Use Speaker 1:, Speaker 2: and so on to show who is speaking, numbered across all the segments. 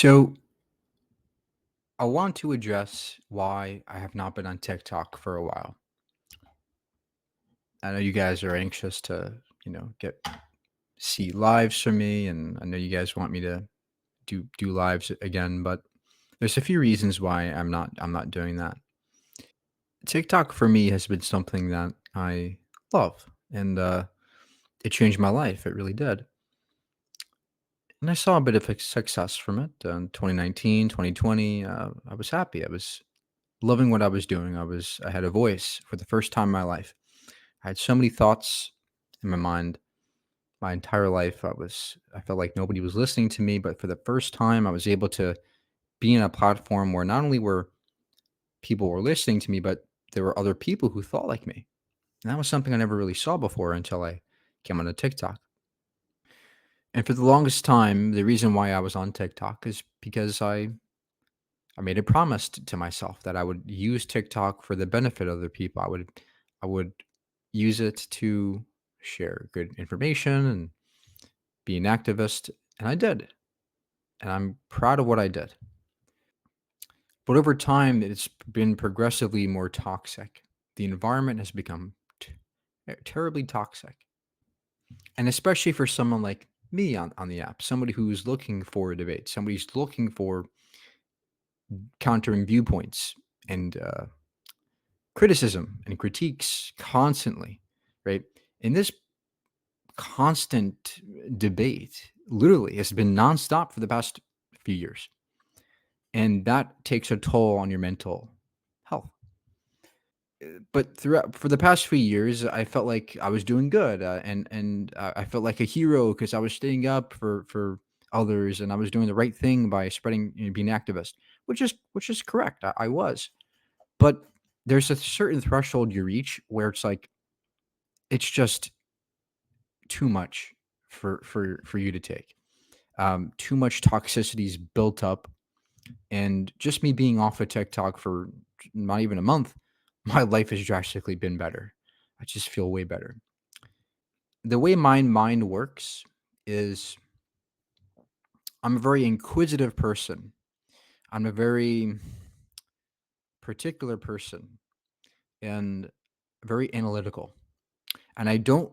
Speaker 1: So, I want to address why I have not been on TikTok for a while. I know you guys are anxious to, get see lives from me, and I know you guys want me to do lives again, but there's a few reasons why I'm not doing that. TikTok for me has been something that I love, and it changed my life. It really did. And I saw a bit of a success from it in 2019, 2020. I was happy. I was loving what I was doing. I had a voice for the first time in my life. I had so many thoughts in my mind my entire life. I felt like nobody was listening to me, but for the first time I was able to be in a platform where not only were people were listening to me, but there were other people who thought like me. And that was something I never really saw before until I came onto TikTok. And for the longest time, the reason why I was on TikTok is because I made a promise to myself that I would use TikTok for the benefit of other people. I would use it to share good information and be an activist, and I did. And I'm proud of what I did. But over time, it's been progressively more toxic. The environment has become terribly toxic. And especially for someone like me on the app, somebody who's looking for a debate, somebody who's looking for countering viewpoints and criticism and critiques constantly, right? And this constant debate literally has been nonstop for the past few years. And that takes a toll on your mental health. But throughout for the past few years, I felt like I was doing good, and I felt like a hero because I was staying up for others, and I was doing the right thing by spreading, being an activist, which is correct. I was, but there's a certain threshold you reach where it's like it's just too much for you to take. Too much toxicity is built up, and just me being off of TikTok for not even a month, my life has drastically been better. I just feel way better. The way my mind works is I'm a very inquisitive person. I'm a very particular person and very analytical. And I don't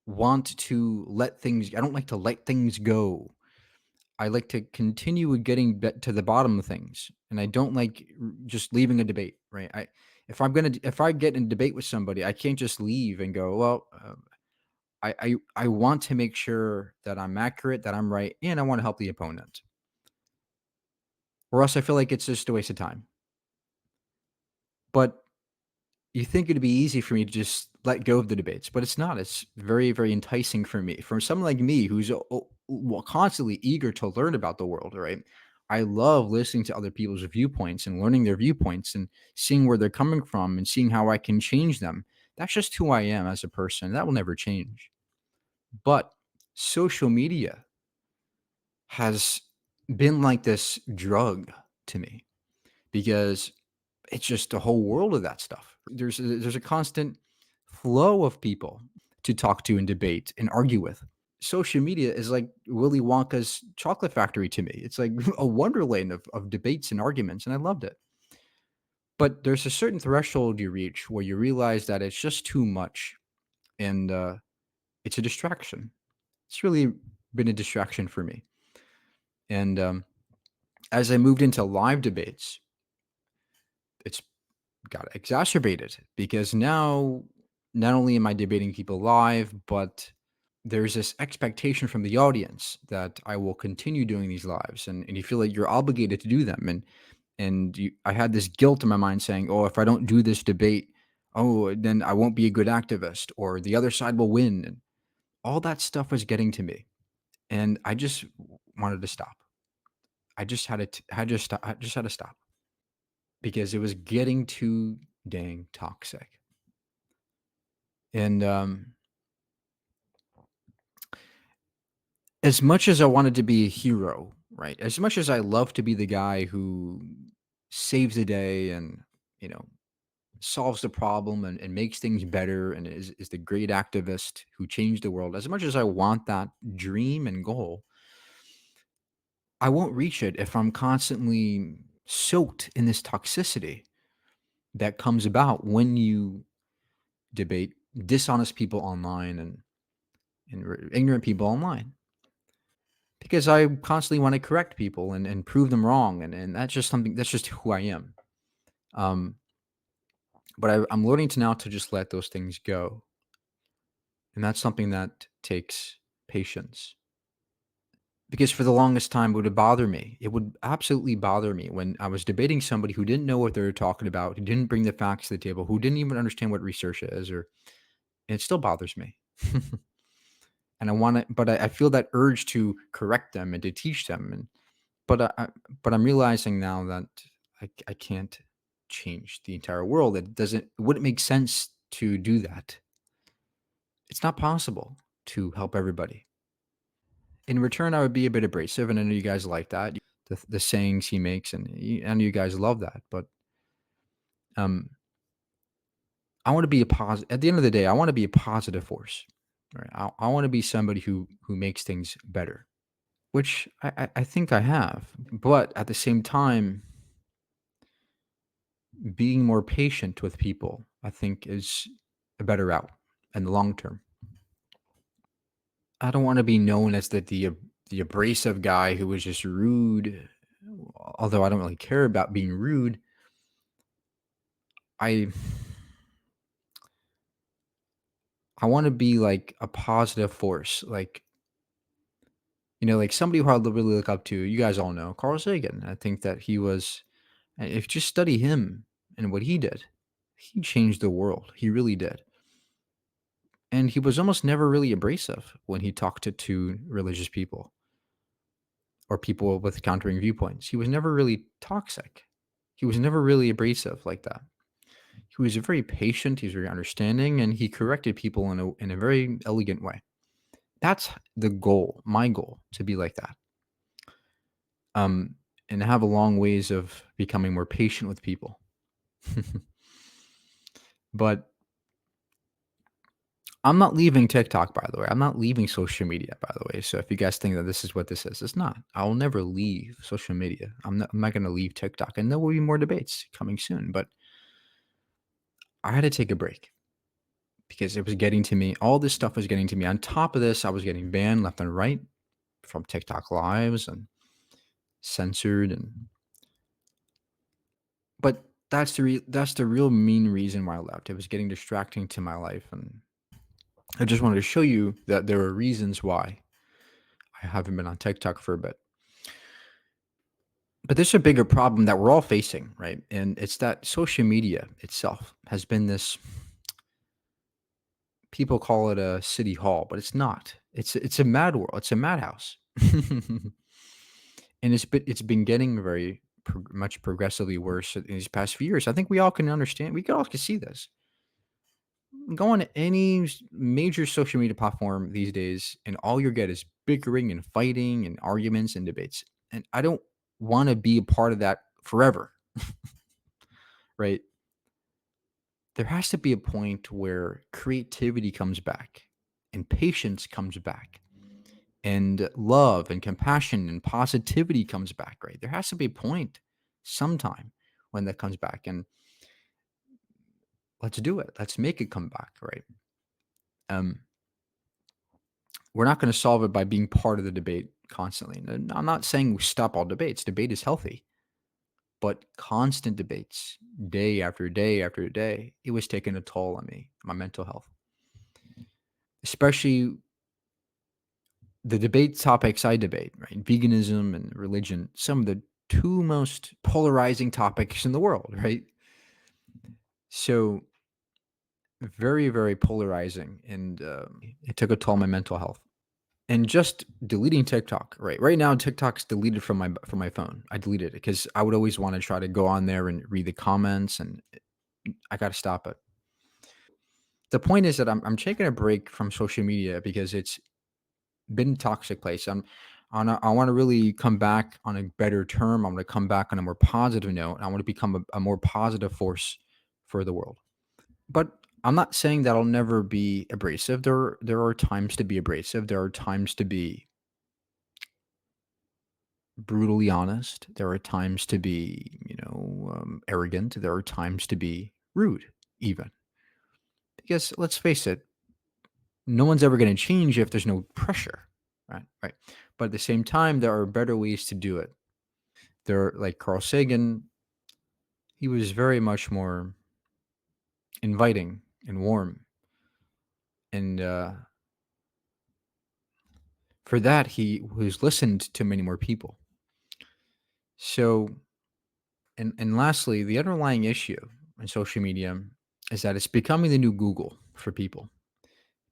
Speaker 1: like to let things go. I like to continue with getting to the bottom of things, and I don't like just leaving a debate. Right? If I get in a debate with somebody, I can't just leave and go. Well, I want to make sure that I'm accurate, that I'm right, and I want to help the opponent, or else I feel like it's just a waste of time. But you think it'd be easy for me to just let go of the debates, but it's not. It's very, very enticing for me. For someone like me who's constantly eager to learn about the world, right? I love listening to other people's viewpoints and learning their viewpoints and seeing where they're coming from and seeing how I can change them. That's just who I am as a person. That will never change. But social media has been like this drug to me because it's just a whole world of that stuff. There's a constant flow of people to talk to and debate and argue with. Social media is like Willy Wonka's chocolate factory to me. It's like a wonderland of debates and arguments, and I loved it. But there's a certain threshold you reach where you realize that it's just too much, and it's a distraction. It's really been a distraction for me. And as I moved into live debates, it's got exacerbated because now not only am I debating people live, but there's this expectation from the audience that I will continue doing these lives, and you feel like you're obligated to do them. I had this guilt in my mind saying, "Oh, if I don't do this debate, oh, then I won't be a good activist, or the other side will win." And all that stuff was getting to me, and I just wanted to stop. I just had to stop because it was getting too dang toxic. And as much as I wanted to be a hero, right? As much as I love to be the guy who saves the day and, you know, solves the problem and makes things better and is the great activist who changed the world, as much as I want that dream and goal, I won't reach it if I'm constantly soaked in this toxicity that comes about when you debate dishonest people online and ignorant people online. Because I constantly want to correct people and prove them wrong, and that's just something that's just who I am. Um, but I'm learning to now to just let those things go, and that's something that takes patience. Because for the longest time, it would bother me. It would absolutely bother me when I was debating somebody who didn't know what they were talking about, who didn't bring the facts to the table, who didn't even understand what research is, or and it still bothers me. And I want to, but I feel that urge to correct them and to teach them, and but but I'm realizing now that I can't change the entire world. It wouldn't make sense to do that. It's not possible to help everybody. In return, I would be a bit abrasive, and I know you guys like that. The sayings he makes, and I know you guys love that. But um, I want to be a positive. At the end of the day, I want to be a positive force. Right? I want to be somebody who makes things better, which I think I have. But at the same time, being more patient with people, I think, is a better route in the long term. I don't want to be known as the abrasive guy who was just rude. Although I don't really care about being rude, I I want to be like a positive force, like like somebody who I really look up to. You guys all know Carl Sagan. I think that he was. If you just study him and what he changed the world. He really did. And he was almost never really abrasive when he talked to religious people or people with countering viewpoints. He was never really toxic. He was never really abrasive like that. He was very patient, he was very understanding, and he corrected people in a very elegant way. That's the goal, my goal, to be like that. Um, and have a long ways of becoming more patient with people. But I'm not leaving TikTok, by the way. I'm not leaving social media, by the way. So if you guys think that this is what this is, it's not. I'll never leave social media. I'm not going to leave TikTok. And there will be more debates coming soon. But I had to take a break because it was getting to me. All this stuff was getting to me. On top of this, I was getting banned left and right from TikTok lives and censored. But that's the real mean reason why I left. It was getting distracting to my life, and I just wanted to show you that there are reasons why I haven't been on TikTok for a bit. But there's a bigger problem that we're all facing, right? And it's that social media itself has been this, people call it a city hall, but it's not. It's a mad world. It's a madhouse. And it's been getting very much progressively worse in these past few years. I think we all can understand. We all can see this. Go on any major social media platform these days, and all you get is bickering and fighting and arguments and debates. And I don't want to be a part of that forever, right? There has to be a point where creativity comes back and patience comes back and love and compassion and positivity comes back, right? There has to be a point sometime when that comes back, and let's do it. Let's make it come back, right? Um, we're not going to solve it by being part of the debate constantly. And I'm not saying we stop all debates. Debate is healthy, but constant debates, day after day after day, it was taking a toll on me, my mental health, especially the debate topics I debate, right? Veganism and religion, some of the two most polarizing topics in the world, right? So very, very polarizing, and it took a toll on my mental health. And just deleting TikTok, right? Right now, TikTok's deleted from my phone. I deleted it because I would always want to try to go on there and read the comments, and I got to stop it. The point is that I'm taking a break from social media because it's been a toxic place. I want to really come back on a better term. I want to come back on a more positive note. I want to become a more positive force for the world. But I'm not saying that I'll never be abrasive. There are times to be abrasive. There are times to be brutally honest. There are times to be, arrogant. There are times to be rude, even. Because let's face it, no one's ever going to change if there's no pressure, right? Right. But at the same time, there are better ways to do it. There, like Carl Sagan, he was very much more inviting and warm, and for that, he was listened to many more people. So, and lastly, the underlying issue in social media is that it's becoming the new Google for people.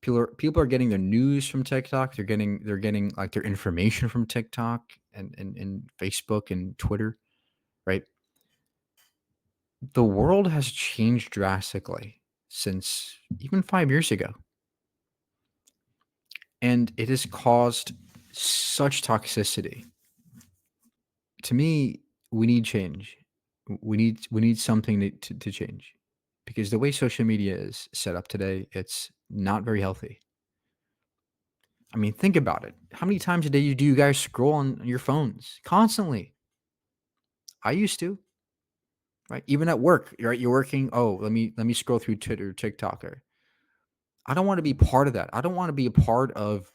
Speaker 1: People are getting their news from TikTok. They're getting like their information from TikTok and Facebook and Twitter, right? The world has changed drastically since even 5 years ago, and it has caused such toxicity. To me, we need change. We need something to change, because the way social media is set up today, it's not very healthy. I mean, think about it. How many times a day do you guys scroll on your phones constantly? I used to, right? Even at work, right? You're working. Oh, let me scroll through Twitter, TikTok. Or I don't want to be part of that. I don't want to be a part of.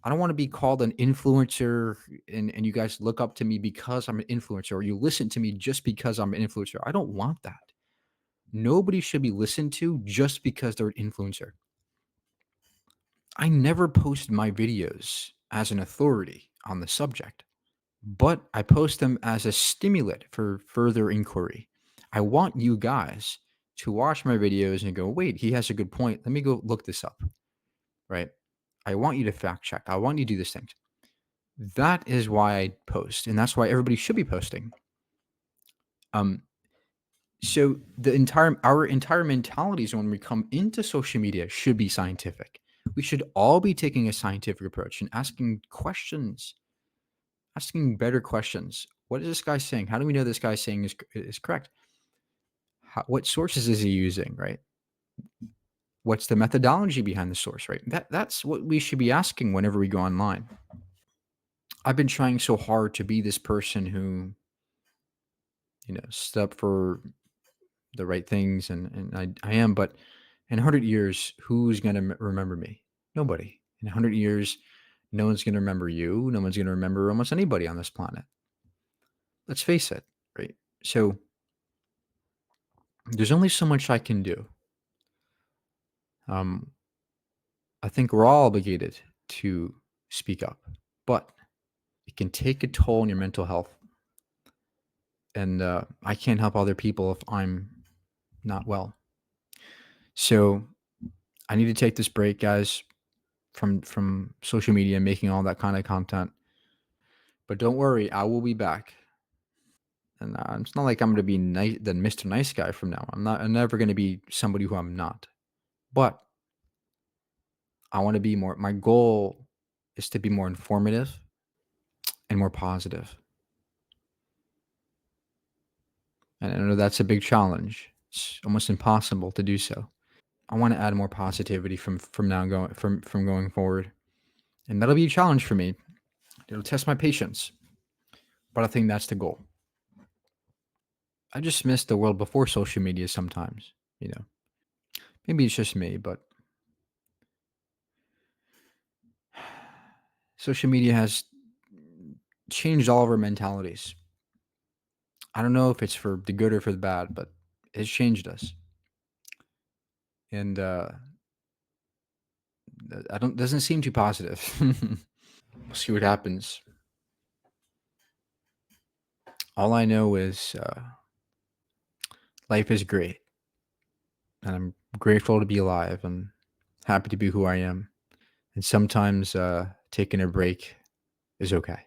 Speaker 1: I don't want to be called an influencer, and you guys look up to me because I'm an influencer, or you listen to me just because I'm an influencer. I don't want that. Nobody should be listened to just because they're an influencer. I never posted my videos as an authority on the subject, but I post them as a stimulant for further inquiry. I want you guys to watch my videos and go, wait, he has a good point. Let me go look this up, right? I want you to fact check. I want you to do these things. That is why I post, and that's why everybody should be posting. Um, so our entire mentalities when we come into social media should be scientific. We should all be taking a scientific approach and asking questions, asking better questions. What is this guy saying? How do we know this guy's saying is correct? What sources is he using? Right? What's the methodology behind the source? Right? That's what we should be asking whenever we go online. I've been trying so hard to be this person who stood up for the right things, and I am. But in 100 years, who's going to remember me? Nobody. In 100 years, no one's going to remember you. No one's going to remember almost anybody on this planet. Let's face it, right? So there's only so much I can do. Um, I think we're all obligated to speak up, but it can take a toll on your mental health. And I can't help other people if I'm not well. So I need to take this break, guys, from social media, making all that kind of content. But don't worry, I will be back. And it's not like I'm going to be the Mr. Nice Guy from now. I'm never going to be somebody who I'm not. But I want to be more. My goal is to be more informative and more positive. And I know that's a big challenge. It's almost impossible to do so. I want to add more positivity from now going from going forward, and that'll be a challenge for me. It'll test my patience, but I think that's the goal. I just miss the world before social media sometimes. Maybe it's just me, but social media has changed all of our mentalities. I don't know if it's for the good or for the bad, but it's changed us. And I don't doesn't seem too positive. We'll see what happens. All I know is life is great, and I'm grateful to be alive and happy to be who I am. And sometimes taking a break is okay.